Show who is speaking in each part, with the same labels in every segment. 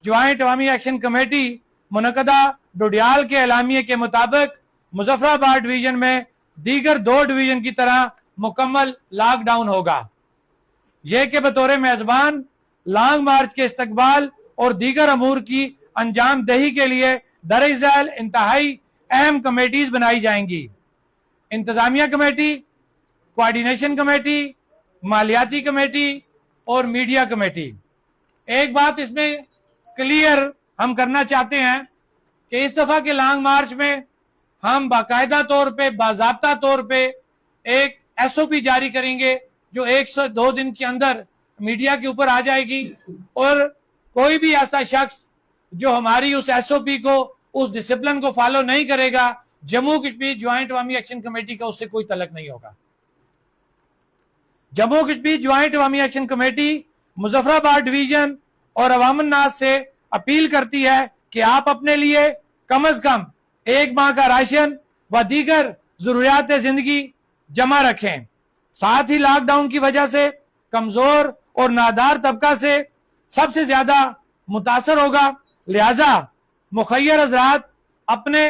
Speaker 1: Joint अवामी action committee मुनक़दा डोडियाल के एलामिये के मुताबिक मुजफ्फराबाद डिवीजन में दीगर 2 डिवीजन की तरह मुकम्मल लॉकडाउन होगा। यह कि बतौर मेजबान लॉन्ग मार्च के इस्तकबाल और दीगर अमूर की अंजाम दही के लिए दरअसल इंतहाई अहम कमेटीज बनाई जाएंगी। इंतजामिया कमेटी, कोऑर्डिनेशन कमेटी, मालियाती कमेटी और मीडिया कमेटी। एक बात इसमें क्लियर हम करना चाहते हैं कि इस दफा के लॉन्ग मार्च में हम बाकायदा तौर पे, बाज़ाब्ता तौर पे एक SOP जारी करेंगे जो 102 दिन के अंदर मीडिया के ऊपर आ जाएगी, और कोई भी ऐसा शख्स जो हमारी उस SOP को, उस डिसिप्लिन को फॉलो नहीं करेगा, जम्मू कश्मीर ज्वाइंट अवामी एक्शन कमेटी का उससे कोई तलक नहीं होगा। जम्मू कश्मीर ज्वाइंट अवामी एक्शन कमेटी मुजफ्फराबाद डिवीजन और अवामन नाज से अपील करती है कि आप अपने लिए कम अज कम 1 माह का राशन व दीगर जरूरियात जिंदगी जमा रखें। साथ ही लॉकडाउन की वजह से कमजोर और नादार तबका से सबसे ज्यादा मुतासर होगा, लिहाजा मुखय्यर हजरात अपने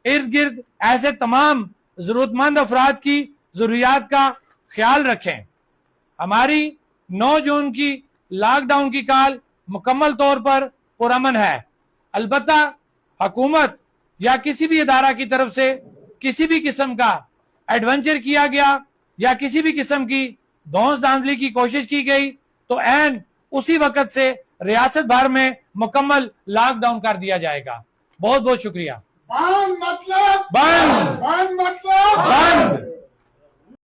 Speaker 1: इर्द गिर्द ऐसे तमाम जरूरतमंद अफराद की जरूरियात का ख्याल रखें। हमारी 9 जून की लॉकडाउन की काल मुकम्मल तौर पर पुरअमन है। अलबत्ता हुकूमत या किसी भी इदारा की तरफ से किसी भी किस्म का एडवेंचर किया गया या किसी भी किस्म की धौंस धांधली की कोशिश की गई तो ऐन उसी वक्त से रियासत भर में मुकम्मल लॉकडाउन कर दिया जाएगा। बहुत बहुत शुक्रिया।
Speaker 2: बंद मतलब
Speaker 1: बंद
Speaker 2: बंद मतलब
Speaker 1: बंद।